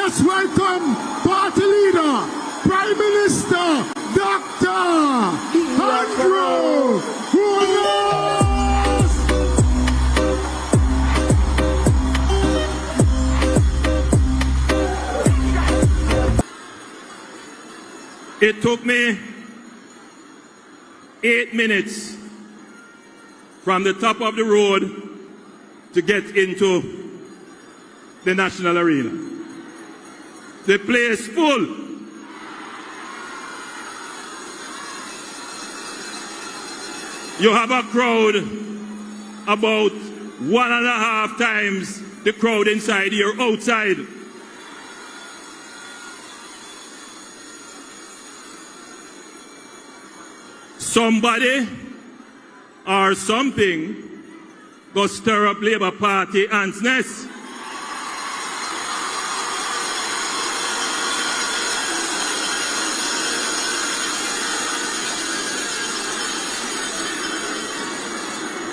Let's welcome party leader, Prime Minister, Dr. Andrew Holness. It took me 8 minutes from the top of the road to get into the National Arena. The place full. You have a crowd about 1.5 times the crowd inside here outside. Somebody or something go stir up Labour Party ants' nest.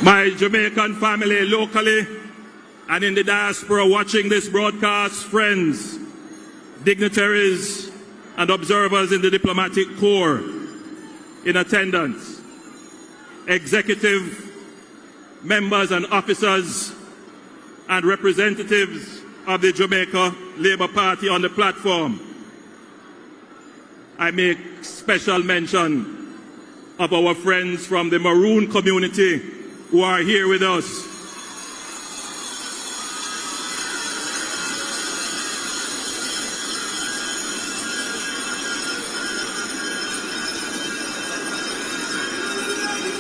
My Jamaican family locally and in the diaspora watching this broadcast, friends, dignitaries and observers in the diplomatic corps in attendance, executive members and officers and representatives of the Jamaica Labour Party on the platform. I make special mention of our friends from the Maroon community who are here with us.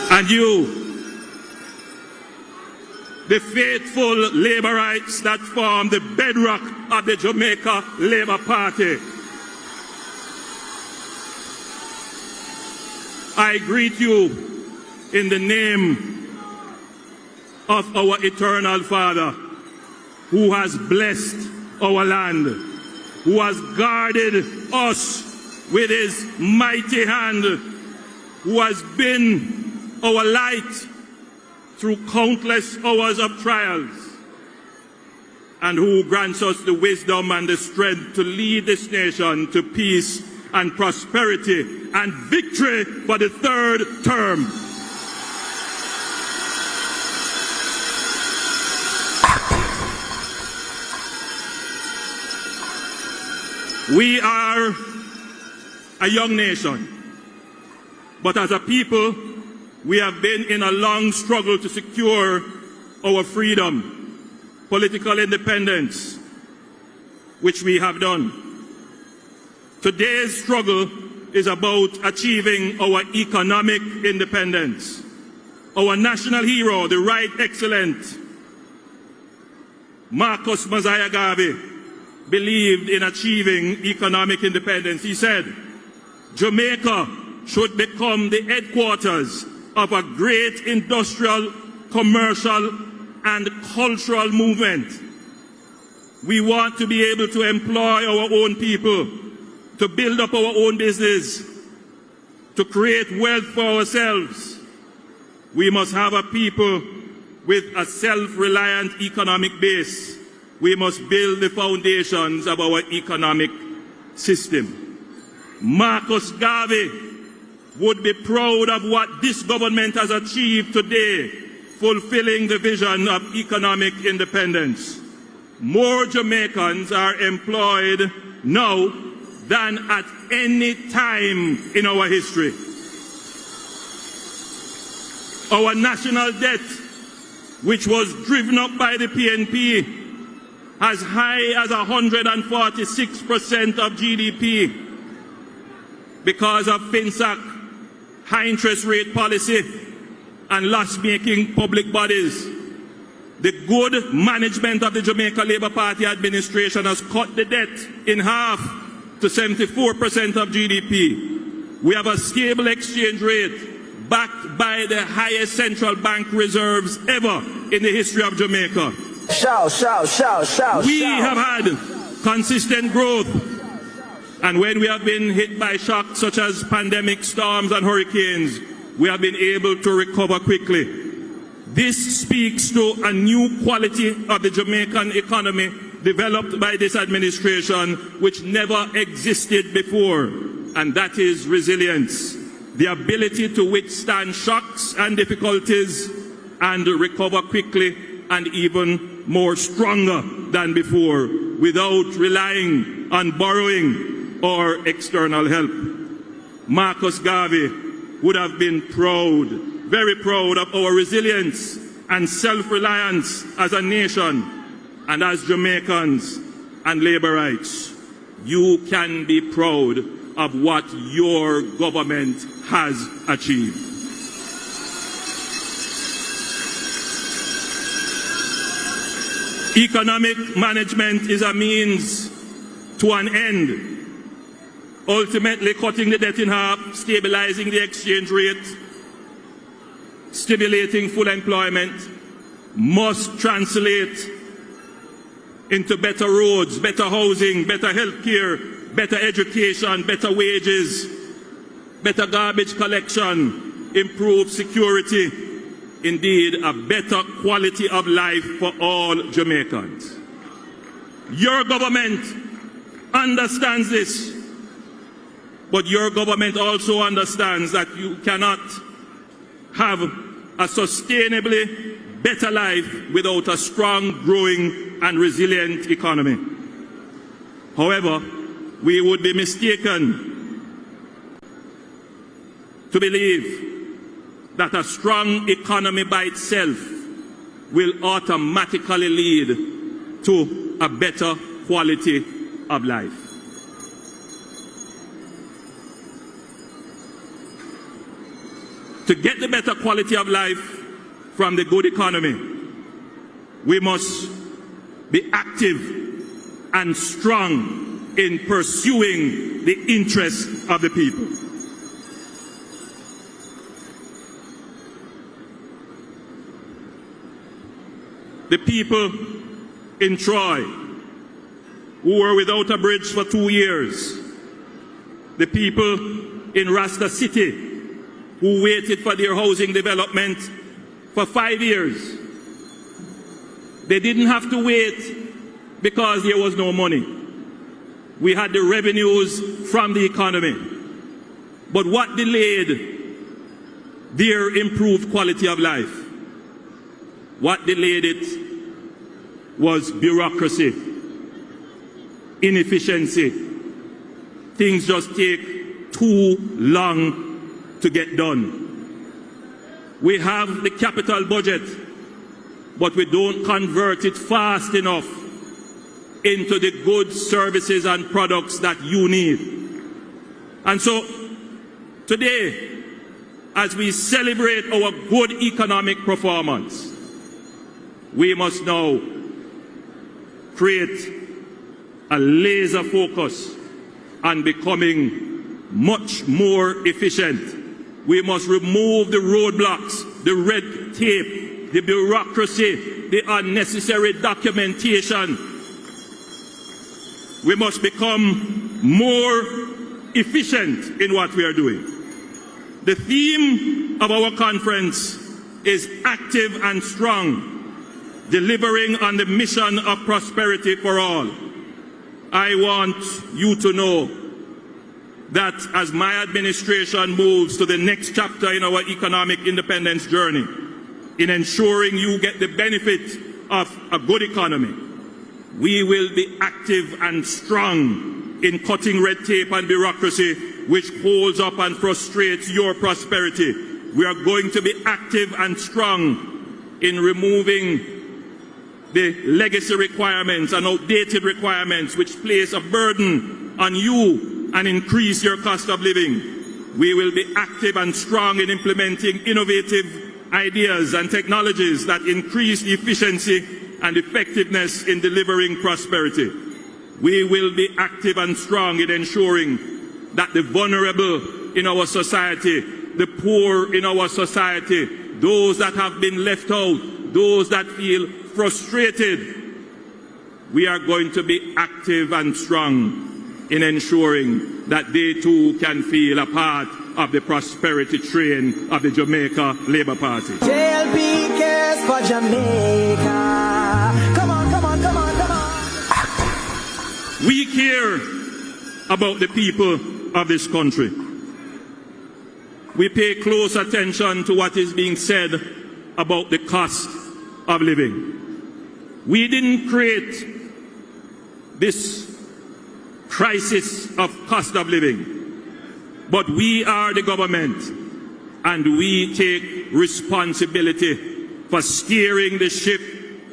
And you, the faithful Labourites that form the bedrock of the Jamaica Labour Party. I greet you in the name of our eternal Father, who has blessed our land, who has guarded us with his mighty hand, who has been our light through countless hours of trials, and who grants us the wisdom and the strength to lead this nation to peace and prosperity and victory for the third term. We are a young nation, but as a people, we have been in a long struggle to secure our freedom, political independence, which we have done. Today's struggle is about achieving our economic independence. Our national hero, the Right Excellent Marcus Mosiah Garvey, believed in achieving economic independence. He said, Jamaica should become the headquarters of a great industrial, commercial, and cultural movement. We want to be able to employ our own people, to build up our own business, to create wealth for ourselves. We must have a people with a self-reliant economic base. We must build the foundations of our economic system. Marcus Garvey would be proud of what this government has achieved today, fulfilling the vision of economic independence. More Jamaicans are employed now than at any time in our history. Our national debt, which was driven up by the PNP, as high as 146% of GDP because of FinSAC, high interest rate policy, and loss-making public bodies. The good management of the Jamaica Labour Party administration has cut the debt in half to 74% of GDP. We have a stable exchange rate backed by the highest central bank reserves ever in the history of Jamaica. We have had consistent growth. And when we have been hit by shocks such as pandemic, storms and hurricanes, we have been able to recover quickly. This speaks to a new quality of the Jamaican economy developed by this administration which never existed before, and that is resilience, the ability to withstand shocks and difficulties and recover quickly and even more stronger than before without relying on borrowing or external help. Marcus Garvey would have been proud, very proud of our resilience and self-reliance as a nation and as Jamaicans and Labourites. You can be proud of what your government has achieved. Economic management is a means to an end, ultimately cutting the debt in half, stabilizing the exchange rate, stimulating full employment, must translate into better roads, better housing, better health care, better education, better wages, better garbage collection, improved security, indeed a better quality of life for all Jamaicans. Your government understands this, but your government also understands that you cannot have a sustainably better life without a strong, growing and resilient economy. However, we would be mistaken to believe that a strong economy by itself will automatically lead to a better quality of life. To get the better quality of life from the good economy, we must be active and strong in pursuing the interests of the people. The people in Troy who were without a bridge for 2 years, the people in Rasta City who waited for their housing development for 5 years. They didn't have to wait because there was no money. We had the revenues from the economy. But what delayed their improved quality of life? What delayed it was bureaucracy, inefficiency. Things just take too long to get done. We have the capital budget, but we don't convert it fast enough into the goods, services and products that you need. And so today, as we celebrate our good economic performance, we must now create a laser focus on becoming much more efficient. We must remove the roadblocks, the red tape, the bureaucracy, the unnecessary documentation. We must become more efficient in what we are doing. The theme of our conference is active and strong, delivering on the mission of prosperity for all. I want you to know that as my administration moves to the next chapter in our economic independence journey, in ensuring you get the benefit of a good economy, we will be active and strong in cutting red tape and bureaucracy which holds up and frustrates your prosperity. We are going to be active and strong in removing the legacy requirements and outdated requirements which place a burden on you and increase your cost of living. We will be active and strong in implementing innovative ideas and technologies that increase the efficiency and effectiveness in delivering prosperity. We will be active and strong in ensuring that the vulnerable in our society, the poor in our society, those that have been left out, those that feel frustrated, we are going to be active and strong in ensuring that they too can feel a part of the prosperity train of the Jamaica Labour Party. JLP cares for Jamaica. Come on, come on, come on, come on. care about the people of this country. We pay close attention to what is being said about the cost of living. We didn't create this crisis of cost of living, but we are the government, and we take responsibility for steering the ship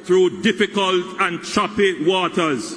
through difficult and choppy waters.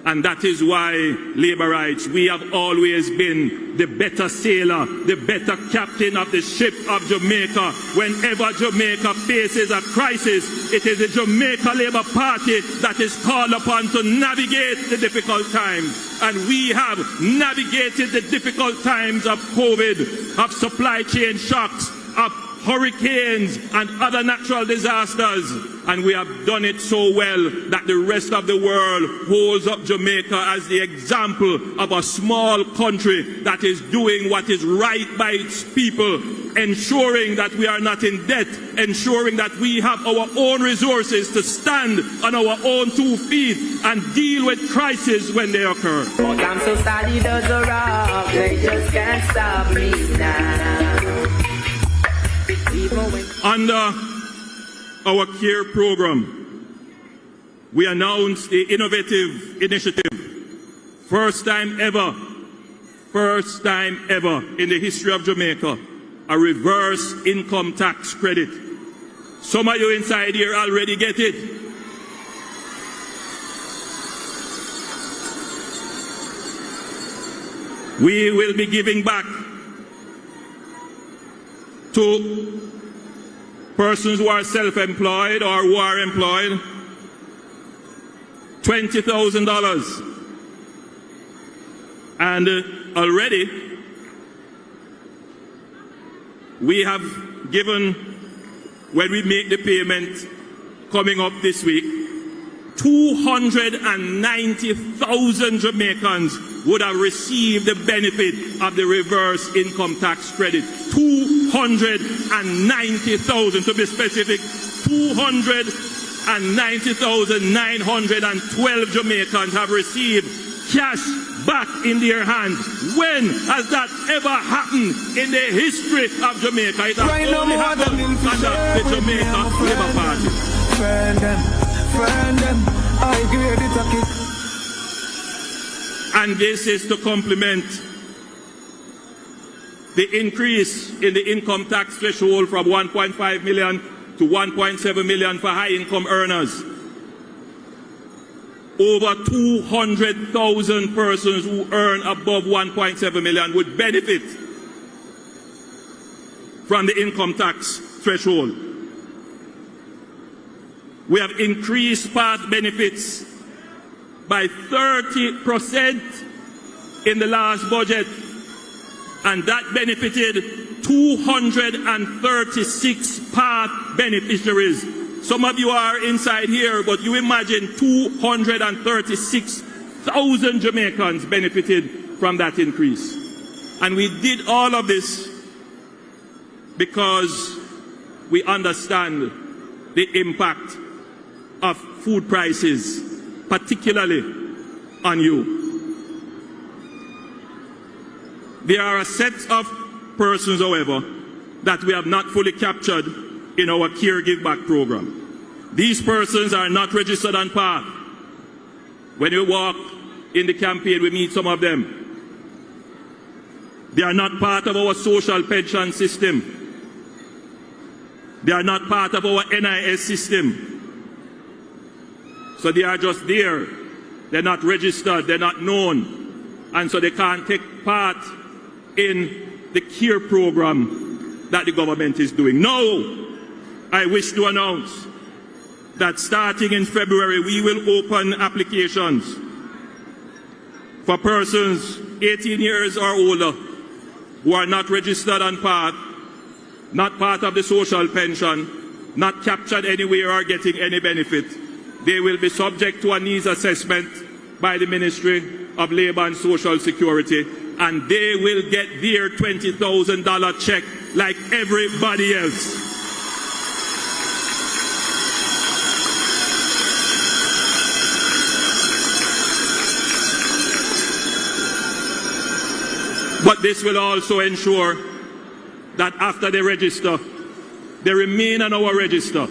And that is why, Labourites, we have always been the better sailor, the better captain of the ship of Jamaica. Whenever Jamaica faces a crisis, it is the Jamaica Labour Party that is called upon to navigate the difficult times. And we have navigated the difficult times of COVID, of supply chain shocks, of hurricanes and other natural disasters, and we have done it so well that the rest of the world holds up Jamaica as the example of a small country that is doing what is right by its people, ensuring that we are not in debt, ensuring that we have our own resources to stand on our own 2 feet and deal with crises when they occur. But I'm so solid as a rock, they just can't stop me now. Under our CARE program, we announced the innovative initiative, first time ever in the history of Jamaica, a reverse income tax credit. Some of you inside here already get it. We will be giving back to persons who are self-employed or who are employed $20,000. And already we have given, when we make the payment coming up this week, 290,000 Jamaicans would have received the benefit of the reverse income tax credit. 290,000, to be specific, 290,912 Jamaicans have received cash back in their hand. When has that ever happened in the history of Jamaica? It has only happened under the Jamaica Labour Party. And this is to complement the increase in the income tax threshold from 1.5 million to 1.7 million for high income earners. Over 200,000 persons who earn above 1.7 million would benefit from the income tax threshold. We have increased PATH benefits by 30% in the last budget, and that benefited 236 PATH beneficiaries. Some of you are inside here, but you imagine 236,000 Jamaicans benefited from that increase. And we did all of this because we understand the impact of food prices, particularly on you. There are a set of persons, however, that we have not fully captured in our Care Give Back program. These persons are not registered on PATH. When we walk in the campaign, we meet some of them. They are not part of our social pension system. They are not part of our NIS system. So they are just there. They're not registered, they're not known. And so they can't take part in the CARE program that the government is doing. Now, I wish to announce that starting in February, we will open applications for persons 18 years or older who are not registered on PATH, not part of the social pension, not captured anywhere or getting any benefit. They will be subject to a needs assessment by the Ministry of Labour and Social Security, and they will get their $20,000 check like everybody else. But this will also ensure that after they register, they remain on our register,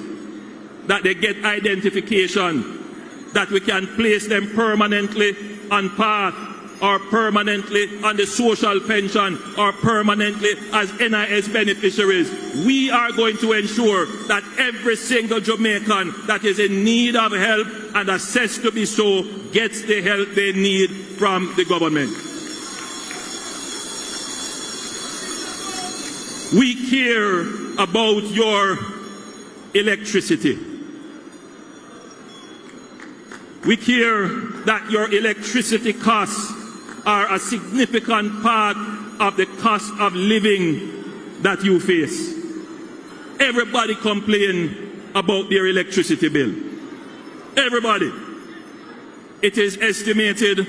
that they get identification, that we can place them permanently on path or permanently on the social pension or permanently as NIS beneficiaries. We are going to ensure that every single Jamaican that is in need of help and assessed to be so gets the help they need from the government. We care about your electricity. We care that your electricity costs are a significant part of the cost of living that you face. Everybody complain about their electricity bill. Everybody. It is estimated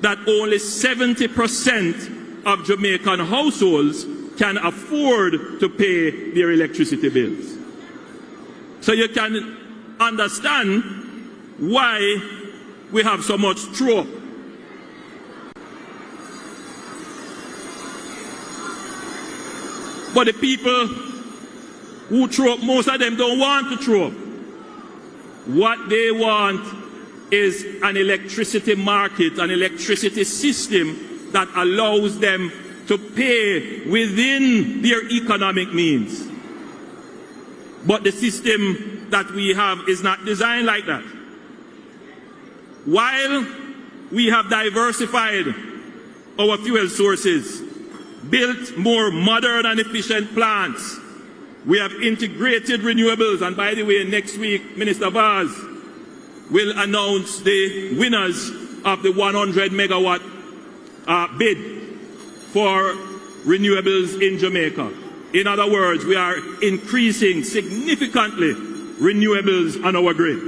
that only 70% of Jamaican households can afford to pay their electricity bills. So you can understand why we have so much throw. But the people who throw up, most of them don't want to throw up. What they want is an electricity market, an electricity system that allows them to pay within their economic means. But the system that we have is not designed like that. While we have diversified our fuel sources, built more modern and efficient plants, we have integrated renewables, and by the way, next week, Minister Vaz will announce the winners of the 100 megawatt bid for renewables in Jamaica. In other words, we are increasing significantly renewables on our grid.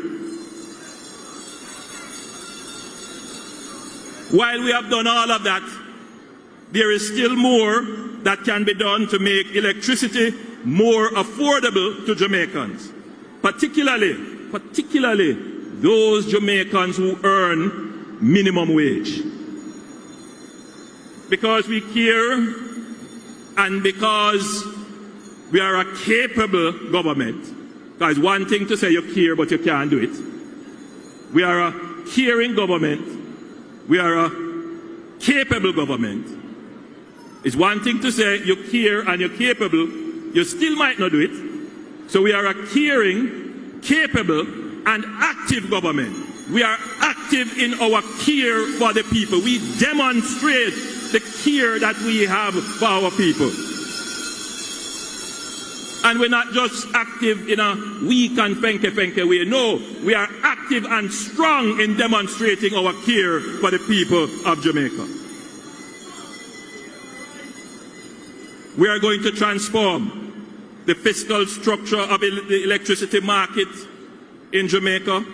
While we have done all of that, there is still more that can be done to make electricity more affordable to Jamaicans, particularly those Jamaicans who earn minimum wage. Because we care and because we are a capable government, because one thing to say you care but you can't do it. We are a caring government. We are a capable government. It's one thing to say you care and you're capable, you still might not do it. So we are a caring, capable, and active government. We are active in our care for the people. We demonstrate the care that we have for our people. And we're not just active in a weak and fenke way. No, we are active and strong in demonstrating our care for the people of Jamaica. We are going to transform the fiscal structure of the electricity market in Jamaica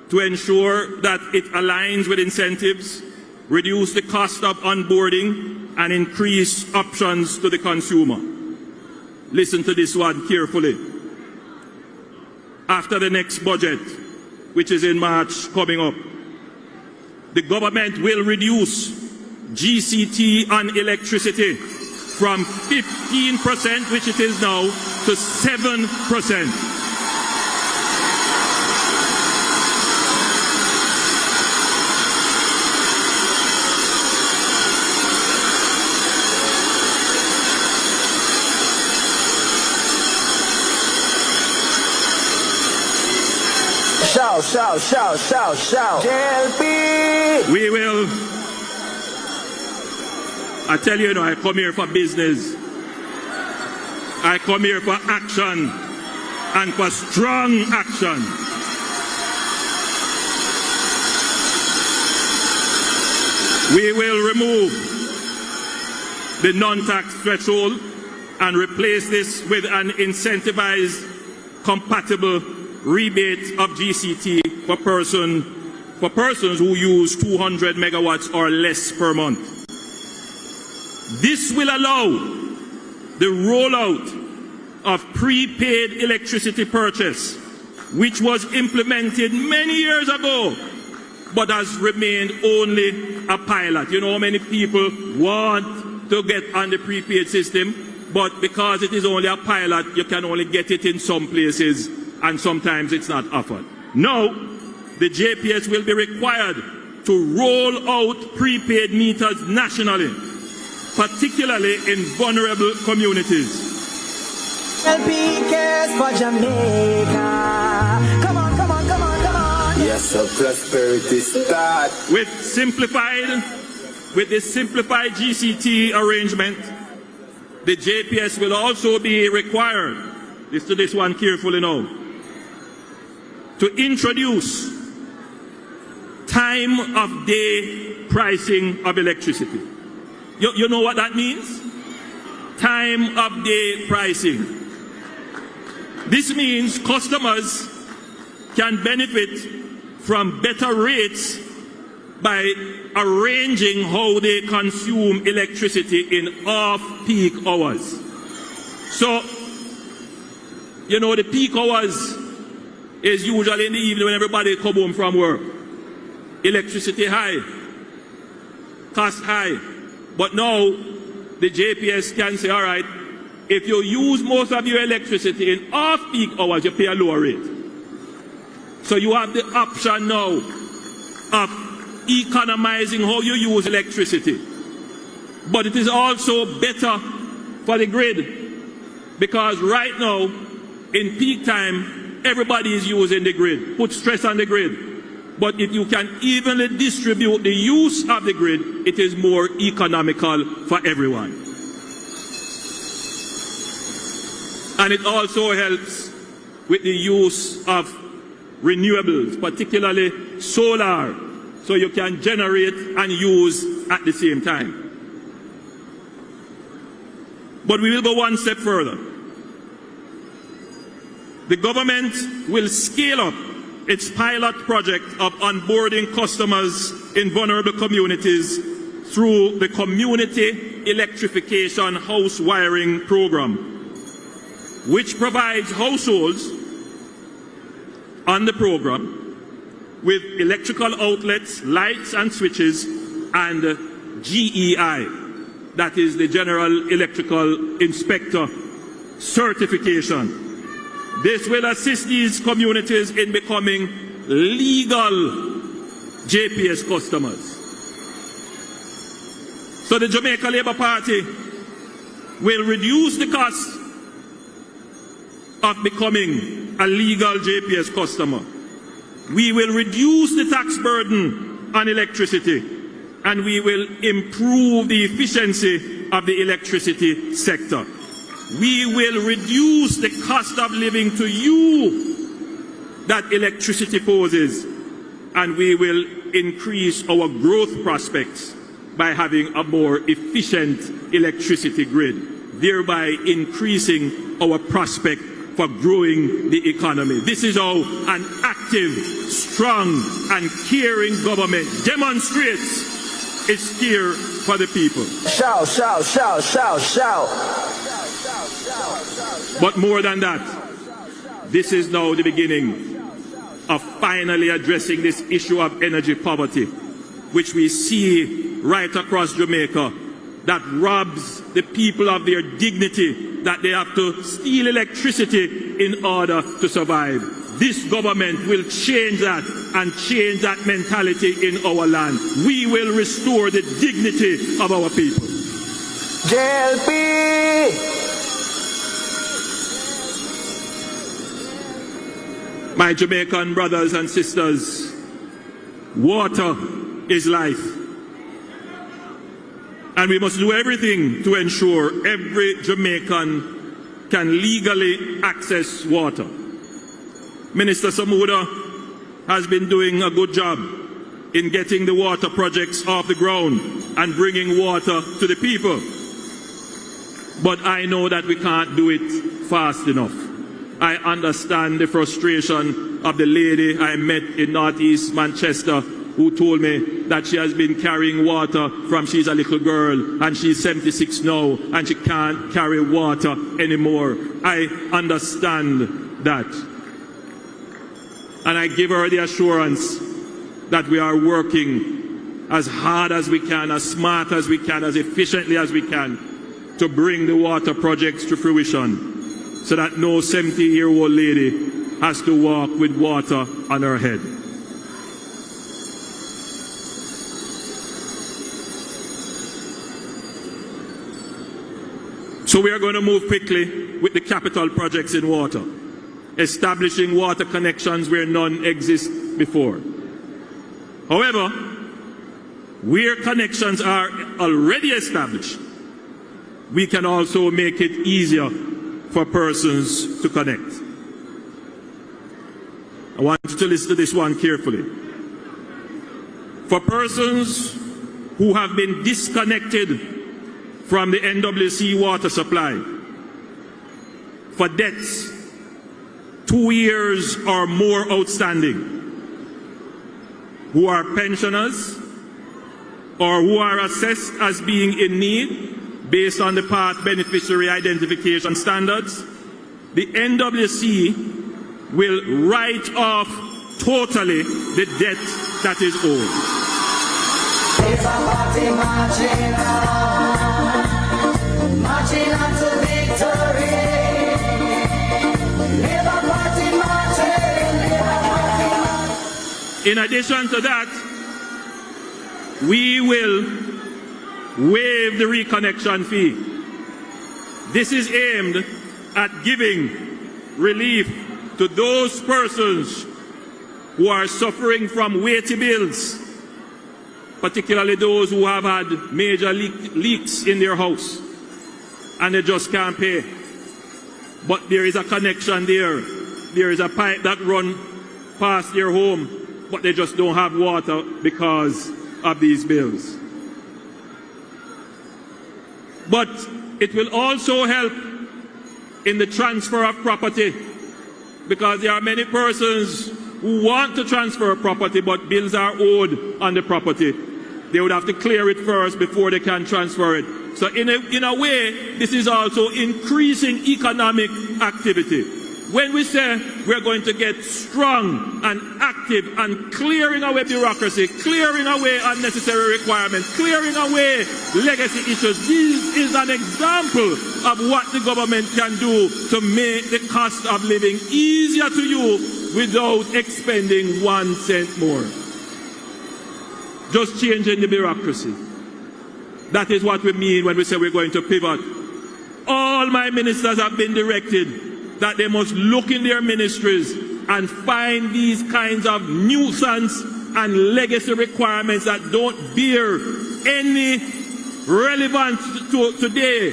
to ensure that it aligns with incentives, reduce the cost of onboarding, and increase options to the consumer. Listen to this one carefully. After the next budget, which is in March coming up, the government will reduce GCT on electricity from 15%, which it is now, to 7%. Shout, shout, shout, shout, shout. JLP! We will. I tell you, I come here for business. I come here for action and for strong action. We will remove the non-tax threshold and replace this with an incentivized, compatible rebate of GCT for persons who use 200 megawatts or less per month. This will allow the rollout of prepaid electricity purchase, which was implemented many years ago, but has remained only a pilot. You know how many people want to get on the prepaid system, but because it is only a pilot, you can only get it in some places, and sometimes it's not offered. Now, the JPS will be required to roll out prepaid meters nationally, particularly in vulnerable communities. JLP cares for Jamaica. Come on, come on, come on, come on. Yes, so prosperity start. With the simplified GCT arrangement, the JPS will also be required, listen to this one carefully now, to introduce time of day pricing of electricity. You know what that means? Time of day pricing. This means customers can benefit from better rates by arranging how they consume electricity in off-peak hours. So, you know, the peak hours is usually in the evening when everybody come home from work. Electricity high, cost high. But now, the JPS can say, all right, if you use most of your electricity in off-peak hours, you pay a lower rate. So you have the option now of economizing how you use electricity. But it is also better for the grid, because right now, in peak time, everybody is using the grid, put stress on the grid. But if you can evenly distribute the use of the grid, it is more economical for everyone. And it also helps with the use of renewables, particularly solar, so you can generate and use at the same time. But we will go one step further. The government will scale up its pilot project of onboarding customers in vulnerable communities through the Community Electrification House Wiring Program, which provides households on the program with electrical outlets, lights and switches, and GEI, that is the General Electrical Inspector certification. This will assist these communities in becoming legal JPS customers. So the Jamaica Labour Party will reduce the cost of becoming a legal JPS customer. We will reduce the tax burden on electricity, and we will improve the efficiency of the electricity sector. We will reduce the cost of living to you that electricity poses, and we will increase our growth prospects by having a more efficient electricity grid, thereby increasing our prospect for growing the economy. This is how an active, strong, and caring government demonstrates its care for the people. Shout, shout, shout, shout, shout. But more than that, this is now the beginning of finally addressing this issue of energy poverty, which we see right across Jamaica, that robs the people of their dignity, that they have to steal electricity in order to survive. This government will change that and change that mentality in our land. We will restore the dignity of our people. JLP! My Jamaican brothers and sisters, water is life. And we must do everything to ensure every Jamaican can legally access water. Minister Samuda has been doing a good job in getting the water projects off the ground and bringing water to the people. But I know that we can't do it fast enough. I understand the frustration of the lady I met in Northeast Manchester who told me that she has been carrying water from she's a little girl, and she's 76 now and she can't carry water anymore. I understand that. And I give her the assurance that we are working as hard as we can, as smart as we can, as efficiently as we can to bring the water projects to fruition so that no 70-year-old lady has to walk with water on her head. So we are going to move quickly with the capital projects in water, establishing water connections where none exist before. However, where connections are already established, we can also make it easier for persons to connect. I want you to listen to this one carefully. For persons who have been disconnected from the NWC water supply for debts 2 years or more outstanding, who are pensioners or who are assessed as being in need based on the path beneficiary identification standards, the NWC will write off totally the debt that is owed. Marching on to victory. Labour Party marching, Labour Party. In addition to that, we will waive the reconnection fee. This is aimed at giving relief to those persons who are suffering from weighty bills, particularly those who have had major leaks in their house and they just can't pay. But there is a connection there. There is a pipe that runs past their home, but they just don't have water because of these bills. But it will also help in the transfer of property, because there are many persons who want to transfer property but bills are owed on the property. They would have to clear it first before they can transfer it. So in a way, this is also increasing economic activity. When we say we're going to get strong and active and clearing away bureaucracy, clearing away unnecessary requirements, clearing away legacy issues, this is an example of what the government can do to make the cost of living easier to you without expending 1 cent more. Just changing the bureaucracy. That is what we mean when we say we're going to pivot. All my ministers have been directed that they must look in their ministries and find these kinds of nuisance and legacy requirements that don't bear any relevance to today,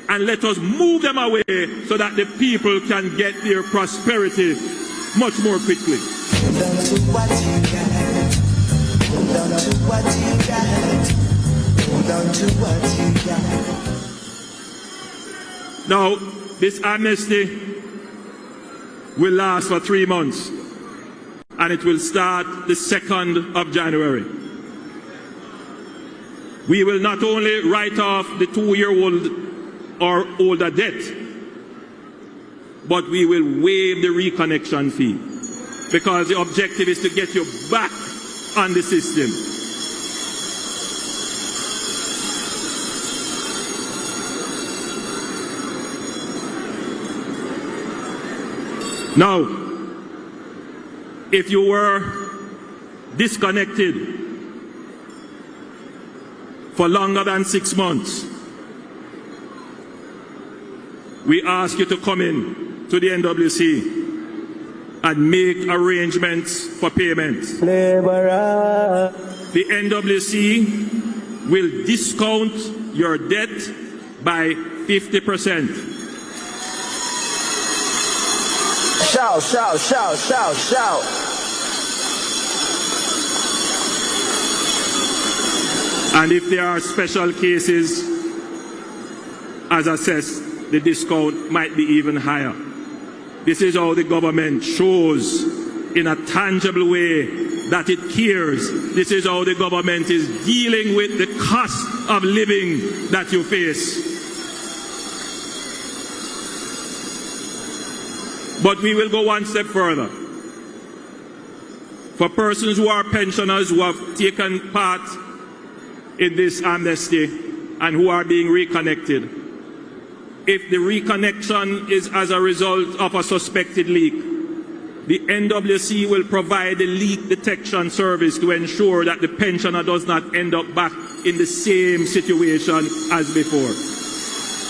and let us move them away so that the people can get their prosperity much more quickly. Hold on to what you got. Hold on to what you got. Hold on to what you got. Now, this amnesty will last for 3 months, and it will start the 2nd of January. We will not only write off the 2-year-old or older debt, but we will waive the reconnection fee, because the objective is to get you back on the system. Now, if you were disconnected for longer than 6 months, we ask you to come in to the NWC and make arrangements for payment. The NWC will discount your debt by 50%. Shout, shout, shout, shout, shout. And if there are special cases, as assessed, the discount might be even higher. This is how the government shows in a tangible way that it cares. This is how the government is dealing with the cost of living that you face. But we will go one step further. For persons who are pensioners who have taken part in this amnesty and who are being reconnected. If the reconnection is as a result of a suspected leak, the NWC will provide a leak detection service to ensure that the pensioner does not end up back in the same situation as before.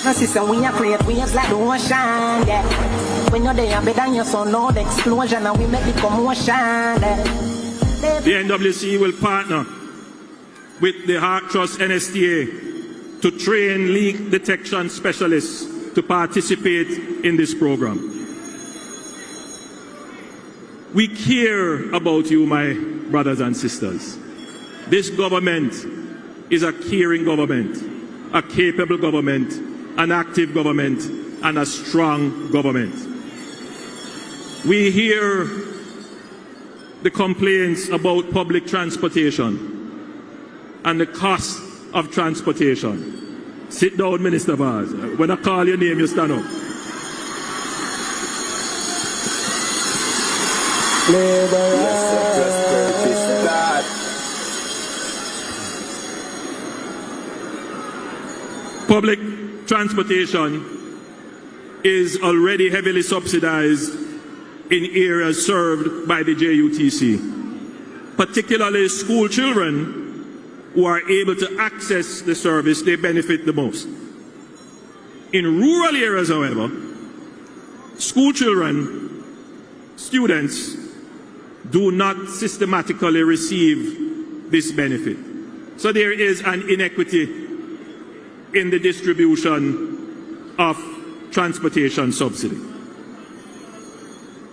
No, sister, we are create waves like the ocean, yeah. When you're there, better than your son, no, the explosion, and we make the commotion, yeah. The NWC will partner with the Heart Trust NSTA to train leak detection specialists to participate in this program. We care about you, my brothers and sisters. This government is a caring government, a capable government, an active government, and a strong government. We hear the complaints about public transportation and the cost of transportation. Sit down, Minister Vaz. When I call your name, you stand up. Public transportation is already heavily subsidized in areas served by the JUTC. Particularly school children who are able to access the service, they benefit the most. In rural areas, however, school children, students, do not systematically receive this benefit. So there is an inequity in the distribution of transportation subsidy.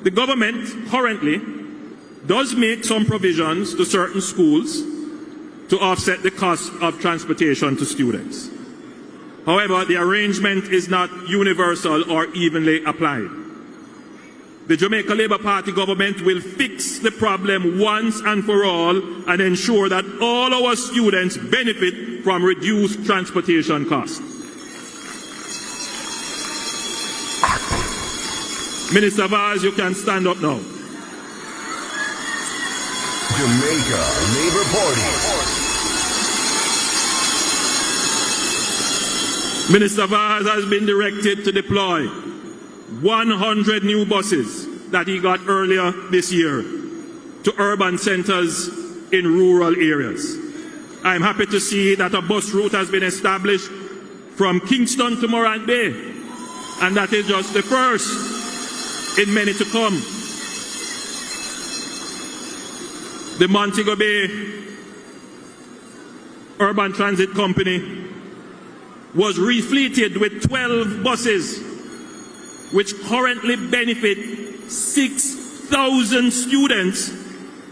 The government currently does make some provisions to certain schools to offset the cost of transportation to students. However, the arrangement is not universal or evenly applied. The Jamaica Labour Party government will fix the problem once and for all and ensure that all our students benefit from reduced transportation costs. Minister Vaz, you can stand up now. Jamaica Labour Party. Minister Vaz has been directed to deploy 100 new buses that he got earlier this year to urban centers in rural areas. I'm happy to see that a bus route has been established from Kingston to Morant Bay, and that is just the first in many to come. The Montego Bay Urban Transit Company was refleeted with 12 buses which currently benefit 6,000 students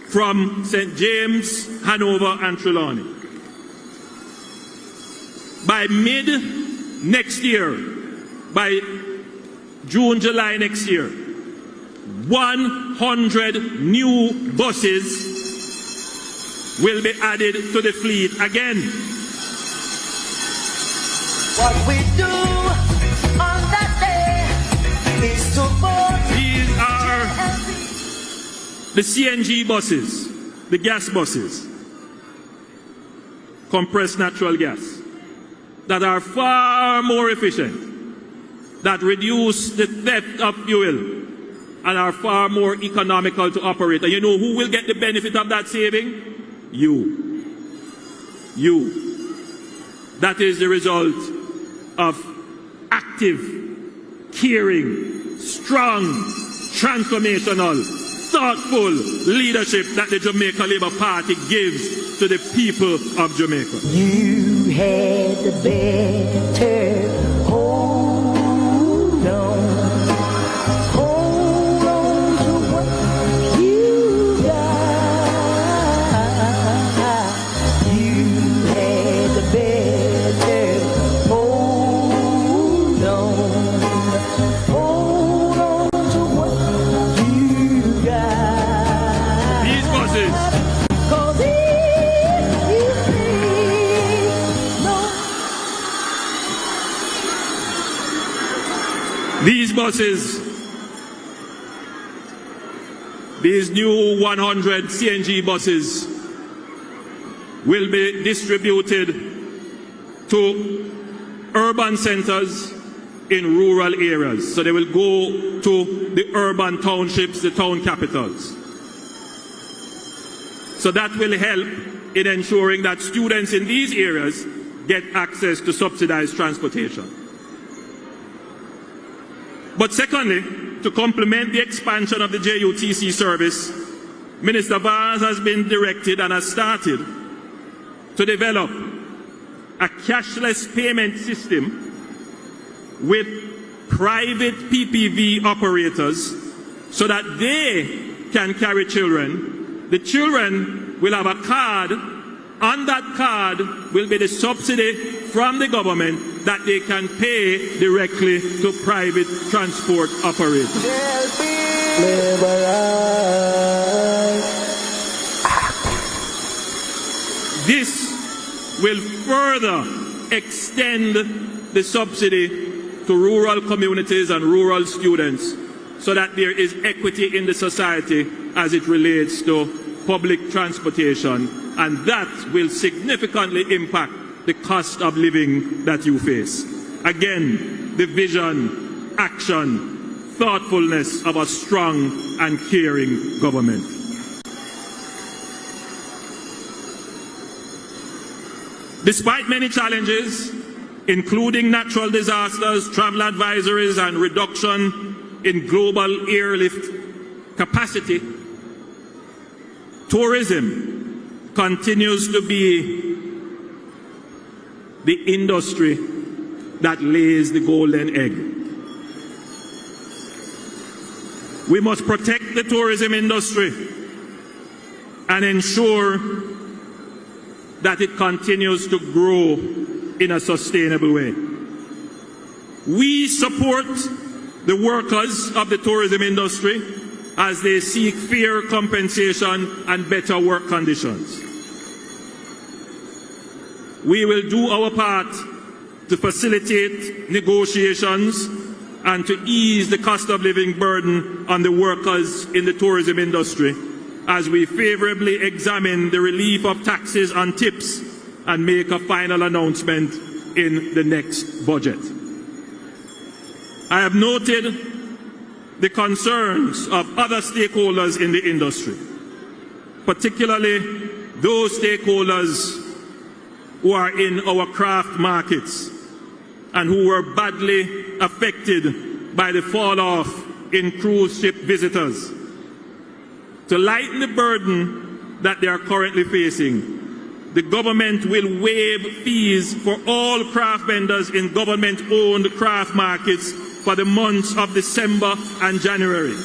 from St. James, Hanover and Trelawney. By mid next year, by June, July next year, 100 new buses will be added to the fleet again. What we do on that day is to vote. These are the CNG buses, the gas buses, compressed natural gas, that are far more efficient, that reduce the theft of fuel, and are far more economical to operate. And you know who will get the benefit of that saving? You. That is the result of active, caring, strong, transformational, thoughtful leadership that the Jamaica Labour Party gives to the people of Jamaica. You had the better hold on. Hold on to what you got. You had the better hold on. Hold on to what you got. These buses, 'Cause if you think no. these buses, these new 100 CNG buses will be distributed to urban centers in rural areas. So they will go to the urban townships, the town capitals. So that will help in ensuring that students in these areas get access to subsidized transportation. But secondly, to complement the expansion of the JUTC service, Minister Vaz has been directed and has started to develop a cashless payment system with private PPV operators so that they can carry children. The children will have a card. On that card will be the subsidy from the government that they can pay directly to private transport operators. JLP, labor rights. This will further extend the subsidy to rural communities and rural students so that there is equity in the society as it relates to public transportation, and that will significantly impact the cost of living that you face. Again, the vision, action, thoughtfulness of a strong and caring government. Despite many challenges, including natural disasters, travel advisories, and reduction in global airlift capacity, tourism continues to be the industry that lays the golden egg. We must protect the tourism industry and ensure that it continues to grow in a sustainable way. We support the workers of the tourism industry as they seek fair compensation and better work conditions. We will do our part to facilitate negotiations and to ease the cost of living burden on the workers in the tourism industry as we favorably examine the relief of taxes on tips and make a final announcement in the next budget. I have noted the concerns of other stakeholders in the industry, particularly those stakeholders who are in our craft markets and who were badly affected by the fall off in cruise ship visitors. To lighten the burden that they are currently facing, the government will waive fees for all craft vendors in government-owned craft markets for the months of December and January.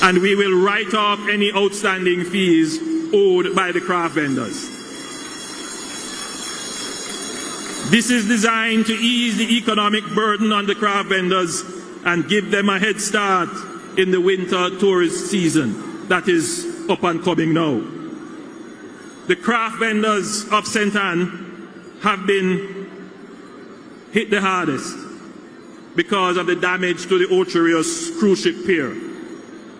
And we will write off any outstanding fees owed by the craft vendors. This is designed to ease the economic burden on the craft vendors and give them a head start in the winter tourist season that is up and coming now. The craft vendors of St. Ann have been hit the hardest because of the damage to the Ocherius cruise ship pier.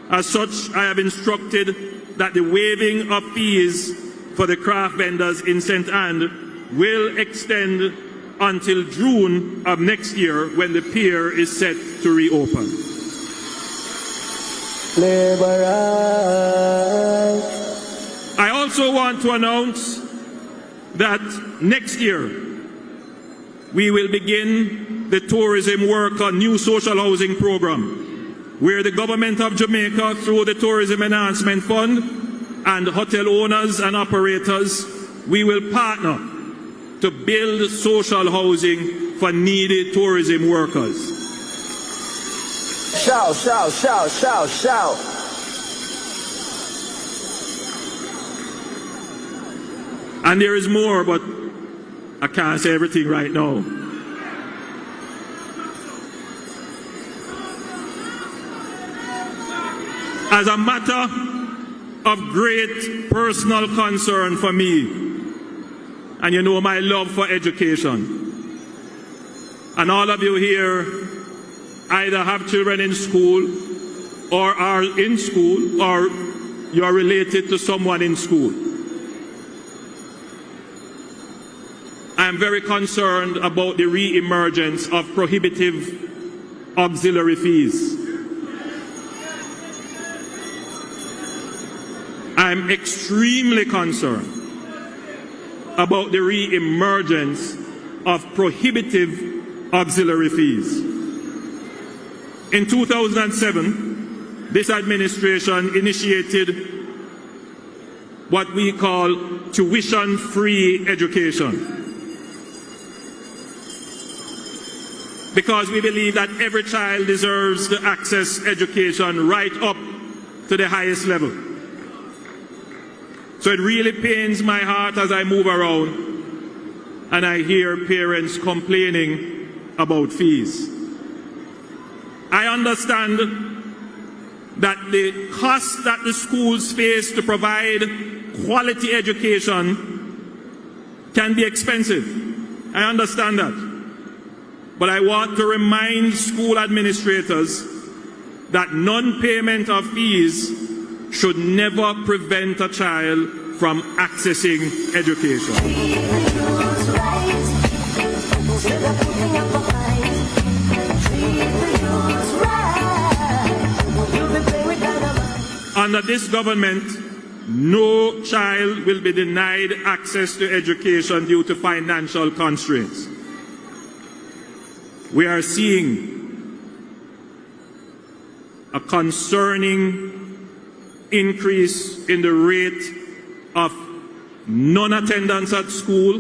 As such, I have instructed that the waiving of fees for the craft vendors in St. Ann will extend until June of next year when the pier is set to reopen. I also want to announce that next year we will begin the tourism work on new social housing program, where the government of Jamaica, through the Tourism Enhancement Fund and hotel owners and operators, we will partner to build social housing for needy tourism workers. Shout, shout, shout, shout, shout. And there is more, but I can't say everything right now. As a matter of great personal concern for me, and you know my love for education, and all of you here either have children in school or are in school, or you are related to someone in school. I am very concerned about the re-emergence of prohibitive auxiliary fees. I am extremely concerned about the re-emergence of prohibitive auxiliary fees. In 2007, this administration initiated what we call tuition-free education, because we believe that every child deserves to access education right up to the highest level. So it really pains my heart as I move around and I hear parents complaining about fees. I understand that the cost that the schools face to provide quality education can be expensive. I understand that. But I want to remind school administrators that non-payment of fees should never prevent a child from accessing education. Under this government, no child will be denied access to education due to financial constraints. We are seeing a concerning increase in the rate of non-attendance at school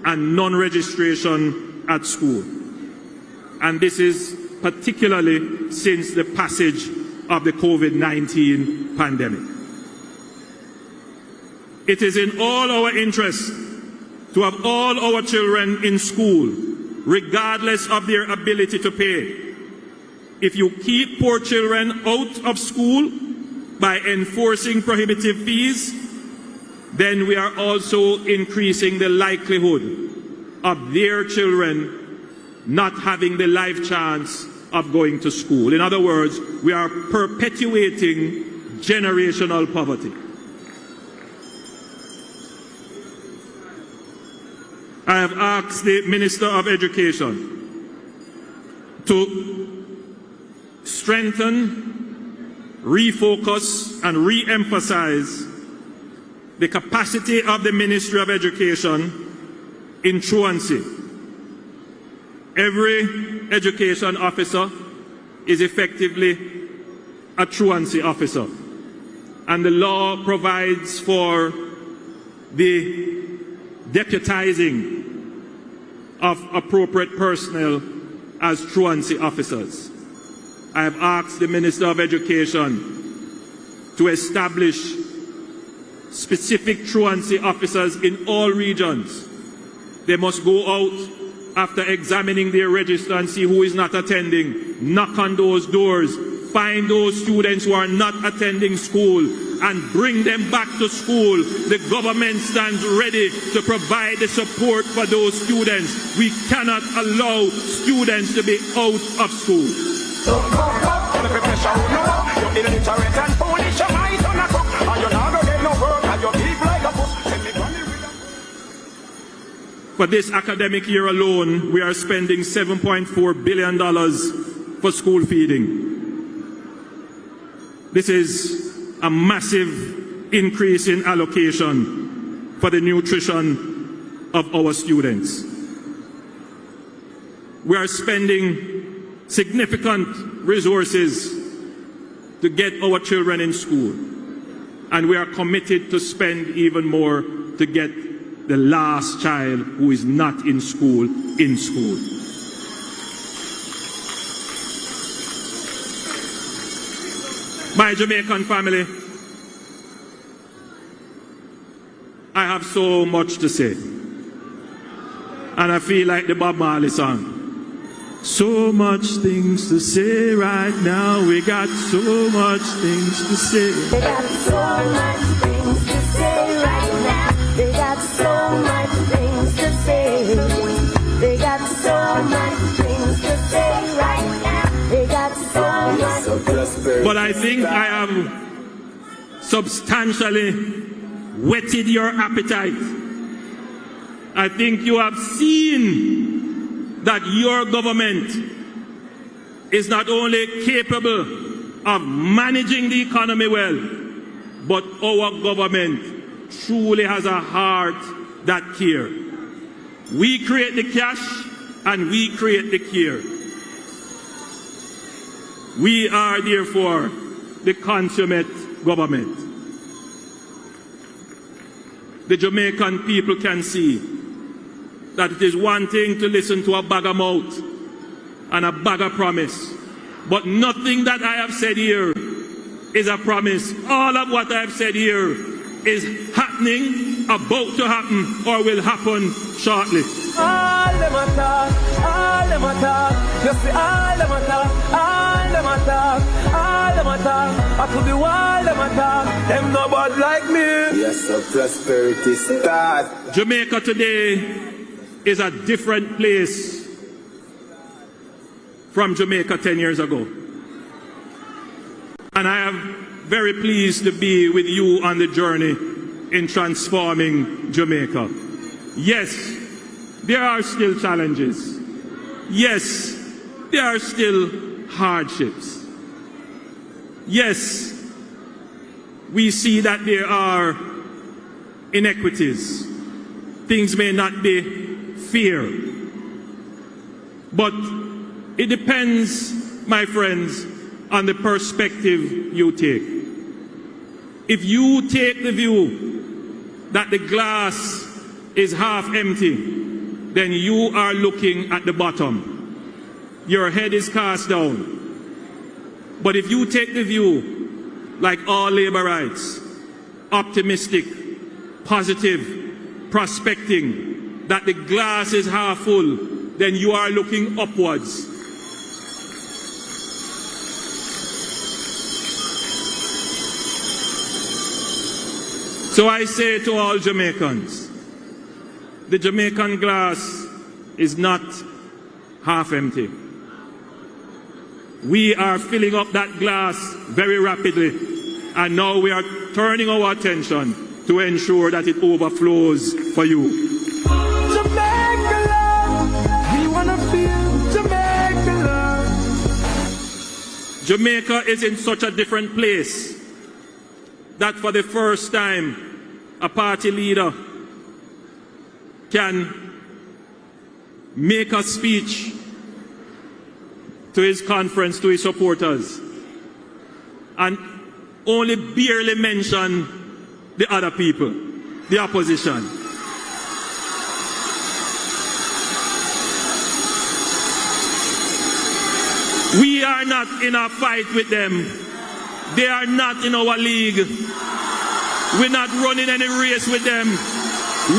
and non-registration at school. And this is particularly since the passage of the COVID-19 pandemic. It is in all our interests to have all our children in school, regardless of their ability to pay. If you keep poor children out of school by enforcing prohibitive fees, then we are also increasing the likelihood of their children not having the life chance of going to school. In other words, we are perpetuating generational poverty. I have asked the Minister of Education to strengthen, refocus, and re-emphasize the capacity of the Ministry of Education in truancy. Every education officer is effectively a truancy officer, and the law provides for the deputizing of appropriate personnel as truancy officers. I have asked the Minister of Education to establish specific truancy officers in all regions. They must go out after examining their register and see who is not attending, knock on those doors, find those students who are not attending school, and bring them back to school. The government stands ready to provide the support for those students. We cannot allow students to be out of school. For this academic year alone, we are spending $7.4 billion for school feeding. This is a massive increase in allocation for the nutrition of our students. We are spending significant resources to get our children in school, and we are committed to spend even more to get the last child who is not in school in school. My Jamaican family, I have so much to say, and I feel like the Bob Marley song. So much things to say right now, we got so much things to say. They got so much things to say right now. They got so much things to say. They got so much things to say right now. They got so much things to say. prosperity. But I think I have substantially whetted your appetite. I think you have seen that your government is not only capable of managing the economy well, but our government truly has a heart that cares. We create the cash and we create the care. We are therefore the consummate government. The Jamaican people can see that it is one thing to listen to a bag of mouth and a bag of promise, but nothing that I have said here is a promise. All of what I have said here is happening, about to happen, or will happen shortly. All them attack, all them attack. You see all them attack, all them attack, all them attack. I to the wall them attack. Them no bad like me. Yes, so prosperity start. Jamaica today is a different place from Jamaica 10 years ago. And I am very pleased to be with you on the journey in transforming Jamaica. Yes, there are still challenges. Yes, there are still hardships. Yes, we see that there are inequities. Things may not be fair. But it depends, my friends, on the perspective you take. If you take the view that the glass is half empty, then you are looking at the bottom. Your head is cast down. But if you take the view, like all laborites, optimistic, positive, prospecting, that the glass is half full, then you are looking upwards. So I say to all Jamaicans, the Jamaican glass is not half empty. We are filling up that glass very rapidly, and now we are turning our attention to ensure that it overflows for you. Jamaica love, we wanna feel Jamaica love. Jamaica is in such a different place that for the first time, a party leader can make a speech to his conference, to his supporters, and only barely mention the other people, the opposition. We are not in a fight with them. They are not in our league. We're not running any race with them.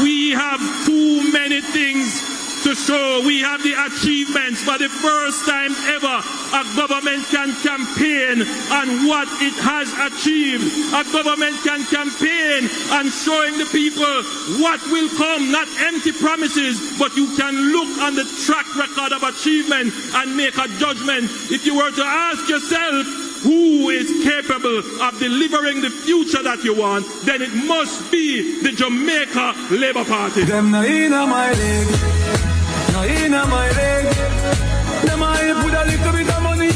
We have too many things to show. We have the achievements. For the first time ever, a government can campaign on what it has achieved. A government can campaign on showing the people what will come, not empty promises, but you can look on the track record of achievement and make a judgment. If you were to ask yourself, who is capable of delivering the future that you want, then it must be the Jamaica Labour Party. Them no inna my leg, no inna my leg. Them I put a little bit of money,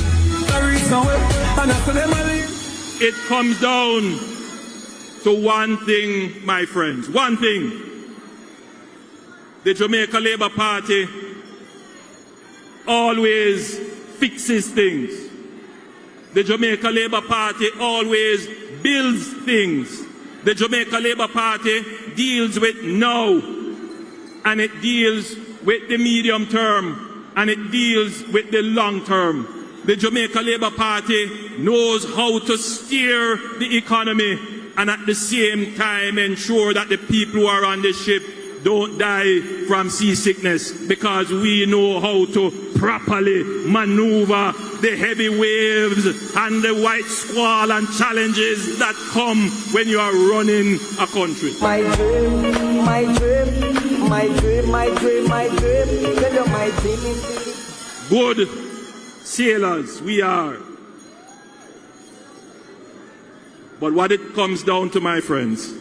carry somewhere, and after them I leave. It comes down to one thing, my friends, one thing. The Jamaica Labour Party always fixes things. The Jamaica Labour Party always builds things. The Jamaica Labour Party deals with now, and it deals with the medium term, and it deals with the long term. The Jamaica Labour Party knows how to steer the economy and at the same time ensure that the people who are on the ship don't die from seasickness, because we know how to properly maneuver the heavy waves and the white squall and challenges that come when you are running a country. My dream, my dream, my dream, my dream, my dream. Tell you my dream is Good sailors we are. But what it comes down to, my friends,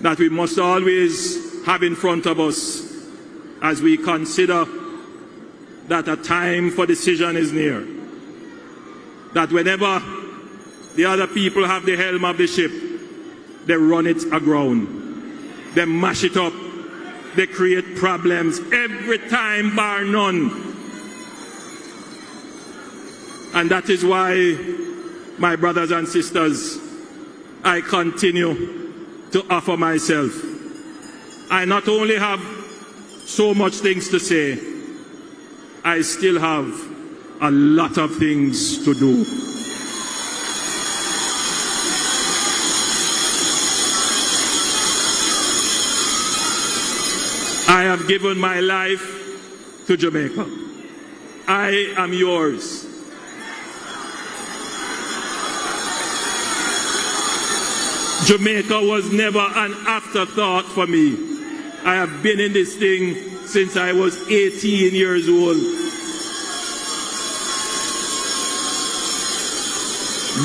that we must always have in front of us as we consider that a time for decision is near. That whenever the other people have the helm of the ship, they run it aground. They mash it up. They create problems every time, bar none. And that is why, my brothers and sisters, I continue to offer myself. I not only have so much things to say, I still have a lot of things to do. I have given my life to Jamaica. I am yours. Jamaica was never an afterthought for me. I have been in this thing since I was 18 years old.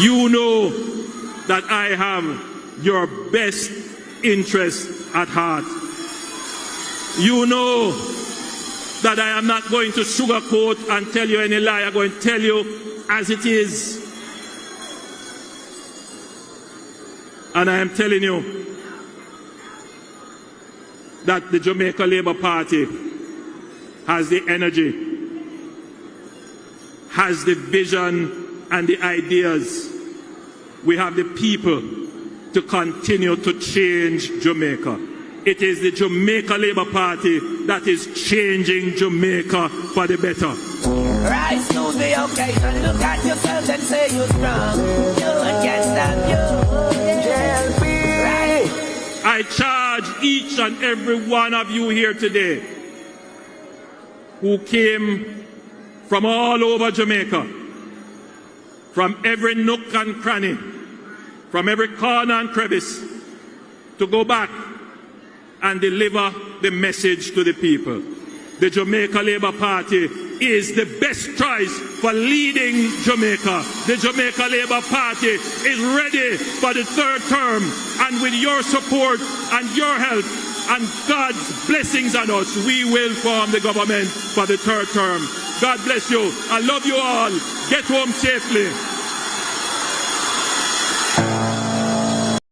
You know that I have your best interest at heart. You know that I am not going to sugarcoat and tell you any lie. I'm going to tell you as it is. And I am telling you that the Jamaica Labour Party has the energy, has the vision and the ideas. We have the people to continue to change Jamaica. It is the Jamaica Labour Party that is changing Jamaica for the better. Rise to the occasion, look at yourself and say you're strong. You can't stop you. JLP. Right. I charge each and every one of you here today who came from all over Jamaica, from every nook and cranny, from every corner and crevice, to go back and deliver the message to the people. The Jamaica Labour Party is the best choice for leading Jamaica. The Jamaica Labour Party is ready for the third term, and with your support and your help and God's blessings on us, we will form the government for the third term. God bless you. I love you all. Get home safely.